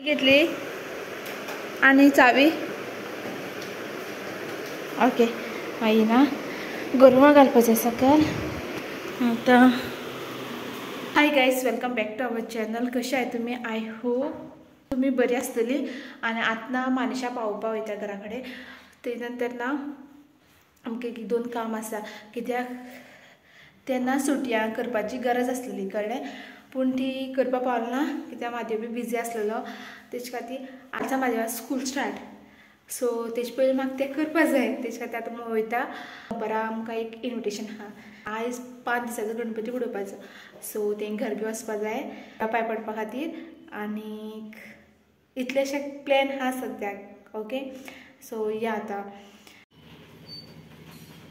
घेतली आणि चावी. ओके आई ना गोरवां घालपाचें सकल आता. Hi guys, welcome back to our channel. कशें आहे तुम्ही? आय होप तुम्ही बरी आसतली. आणि आतां ना मानशा पावोवपा वयता घरा कडेन. ते नंतर ना आमकां एक दोन काम आसा, कित्याक तेन्ना सुटयां करपाची गरज आसलेली कळ्ळें, पूण ती करपा पावली ना कित्याक म्हाजें बी बिजी आसलेलो. तेजे खातीर आतां म्हाजें स्कूल स्टार्ट, सो तेजे पयलीं म्हाका तें करपा जाय. तेजे खातीर आतां वयता. दनपारां आमकां एक इन्विटेशन आहा. आयज 5 दिसाचो गणपती बुडोवपाचो, सो तेंगे घर बी वचपा जाय पांय पडपा खातीर. आनी इतलेशे प्लॅन आहा सद्याक. ओके, सो या आतां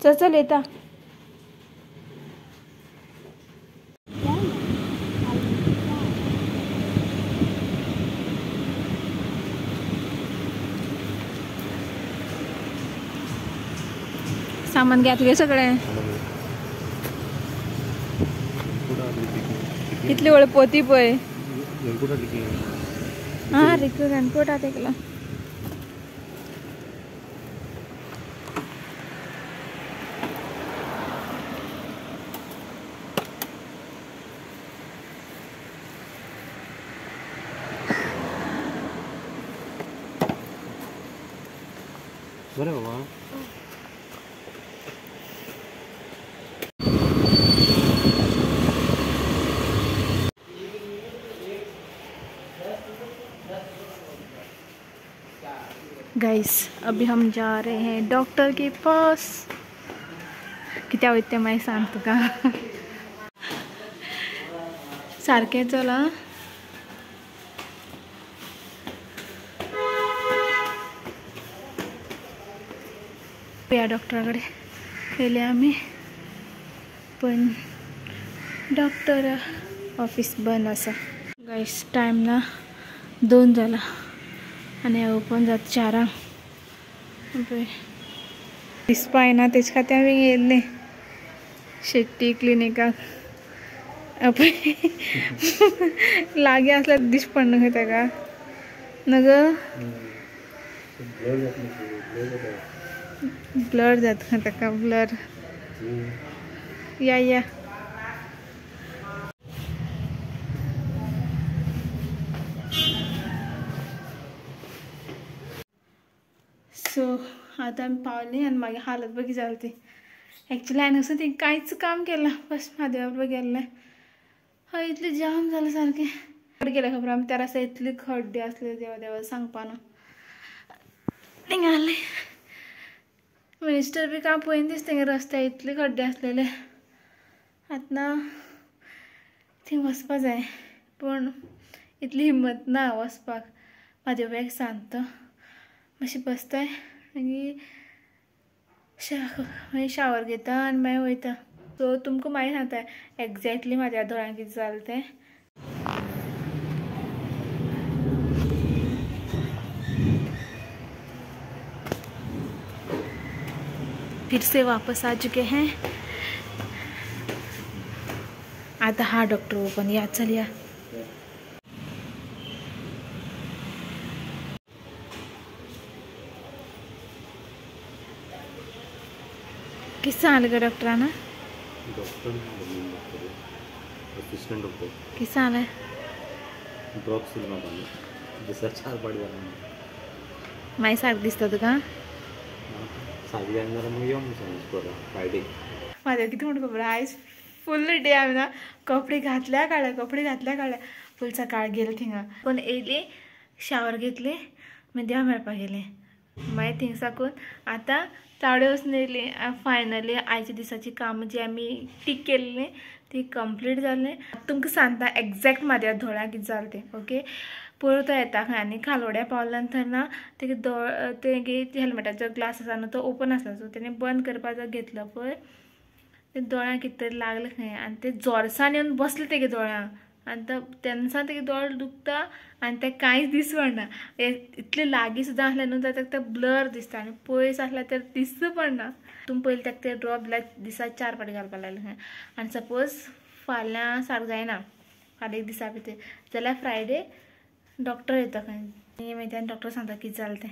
चल येता. सामान घेतलें सगळें. कितली व्हड पोती पळय. हा रिकू गणकोटा तेकला. बरं बाबा. गाइस अभी हम जा रहे हैं डॉक्टर के पास. कित्या वयता मागीर सांग तुका. सारकें चला. या डॉक्टरा कडेन गेले आमी, पण डॉक्टर ऑफिस बंद आसा. गाइस टायम ना 2 जाला आनी ओपन जाता 4. दिसपा येना तेजे खातीर हांवें येयल्लें शेट्टी क्लिनिकाक. लागीं आसल्यार दिसपा पडना खंय ताका नग. ब्लर जाता खंय ताका. ब्लर या सो आतां आमी पावली आनी मागीर हालत बघी जाली ती. एक्चुअली हांवें असो ती कांयच काम केलां, फस्ट म्हादेवा बरोबर गेल्लें. हय इतलें जाम जालें सारकें. खड्डे गेले खबर आमी त्या रस्त्यार इतले खड्डे आसले देवा देवा सांगपा न्हू. थिंगा आहले मिनिस्टर बी काम पळयन दिसता तेंगे रस्त्यार इतले खड्डे आसलेले. आतां ना थंय वचपा जाय, पूण इतली हिम्मत ना वचपाक. म्हाजे बॅग सांगता मातशें बसताय आनी मागीर शावर घेता आनी मागीर वयता. सो तुमकां मागीर सांगता एक्झॅक्टली म्हाज्या दोळ्यांक कितें जालें तें. फिर से वापस आ चुके हैं. आता हा डॉक्टर ओपन. या चल या. किस सांगलें ग डॉक्टरान? असिस्टंट डॉक्टर किस सांगलें? ड्रॉप्स दिले म्हाका दिसा 4 पाटी जालें. मागीर सारकें दिसता तुका? सारकें जायना जाल्यार मग यो म्हणून फ्रायडे. म्हाजें कितें म्हणून खबर आयज फूल डे हांवें ना कपडे घातल्या काडल्या फूल सकाळ गेलें थिंगा. पूण येयली शावर घेतली मागीर देवा मेळपाक गेलें. मागीर थिंग साकून आतां चावडे वचून येयली. फायनली आयच्या दिसाची कामां जी आमी टीक केल्लीं ती कंप्लीट जाली. तुमकां सांगता एक्झॅक्ट म्हाज्या दोळ्यांक कितें जालें तें. ओके, पळय तो येता खंय आनी खालोड्या पावल्या नंतर ना तेगे हेल्मेटाचो ग्लास आसा न्हू तो ओपन आसलो. सो तेणी बंद करपाचो घेतलो पळय. ते दोळ्यांक कितें तरी लागलें खंय आनी ते जोरसाण येवन बसलें तेगे दोळ्यांक. आनी तेन्ना तेगे दोळे दुखता आनी ते कांयच दिसपडना. इतले लागीं सुद्दां आसलें न्हू जाल्यार ते ब्लर दिसता आनी पयस आसल्यार तर दिसूच पडना. तुमी पयलीं ताका ते ड्रॉप दिल्यार दिसा 4 पाटी घालपाक लागले खंय. आनी सपोज फाल्यां सारको जायना फाल्यां एक दिसा भितर जाल्यार फ्रायडे डॉक्टर येता काय माहिती आनी डॉक्टर सांगता कितें जालें तें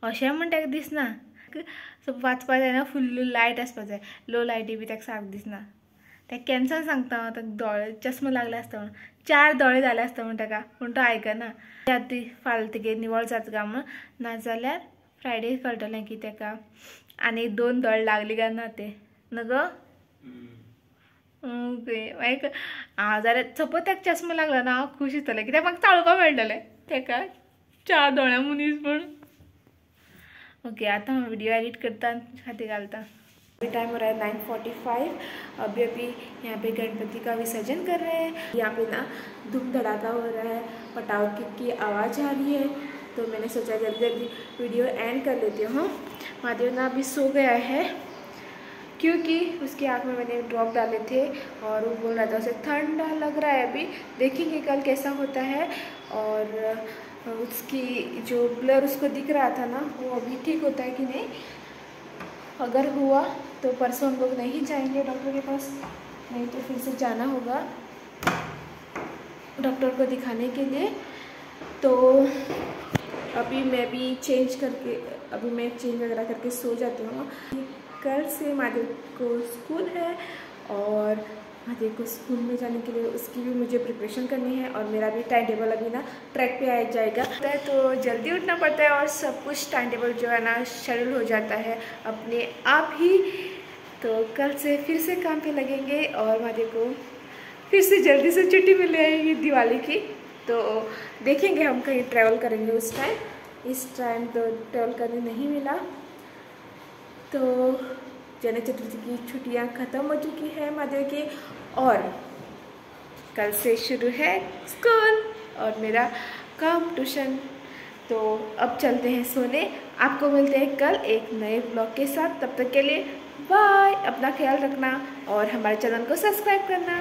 अशें म्हण ताका दिसना वाचपा जायना फुल्ल लायट आसपा जाय लो लायटी बी ताका सारको दिसना ताका कॅन्सर सांगता हांव ताका दोळे चश्मा लागले आसता म्हण 4 दोळे जाले आसता म्हण ताका पूण तो आयकना ती फाल्यां तेगे निवळ जाता काय म्हण नाजाल्यार फ्रायडे कळटलें की ताका आनी 2 दोळे लागले काय ना ते नगो ओके मागीर हांव जाल्यार सपोज ताका चश्मा लागला ना हांव खूश जातलें कित्याक म्हाका चाळोवपा मेळटलें ताका 4 दोळ्या मनीस म्हण ओके आता मैं वीडियो एडिट करता खाती घालता अभी टाइम हो रहा है 9:45 अभी यहाँ पे गणपति का विसर्जन कर रहे हैं यहाँ पे ना धूम धड़ाका हो रहा है पटाखे की आवाज़ आ रही है तो मैंने सोचा जल्दी जल्दी वीडियो एंड कर लेती हूँ महादेव ना अभी सो गया है क्योंकि उसकी आँख में मैंने ड्रॉप डाले थे और वो बोल रहा था उसे ठंडा लग रहा है अभी देखेंगे कल कैसा होता है और उसकी जो ब्लर उसको दिख रहा था ना वो अभी ठीक होता है कि नहीं अगर हुआ तो परसों हम लोग नहीं जाएंगे डॉक्टर के पास नहीं तो फिर से जाना होगा डॉक्टर को दिखाने के लिए तो अभी मैं भी चेंज वगैरह करके सो जाती हूँ कल से महादेव को स्कूल है और महादेव को स्कूल में जाने के लिए उसकी भी मुझे प्रिपरेशन करनी है और मेरा भी टाइम टेबल अभी ना ट्रैक पे आ जाएगा तो जल्दी उठना पड़ता है और सब कुछ टाइम टेबल जो है ना शेड्यूल हो जाता है अपने आप ही तो कल से फिर से काम पे लगेंगे और महादेव को फिर से जल्दी से छुट्टी मिल जाएगी दिवाली की तो देखेंगे हम कहीं ट्रैवल करेंगे उस टाइम इस टाइम तो ट्रैवल करने नहीं मिला तो गणेश चतुर्थी की छुट्टियां ख़त्म हो चुकी है महादेव की और कल से शुरू है स्कूल और मेरा कंपटीशन तो अब चलते हैं सोने आपको मिलते हैं कल एक नए ब्लॉग के साथ तब तक के लिए बाय अपना ख्याल रखना और हमारे चैनल को सब्सक्राइब करना।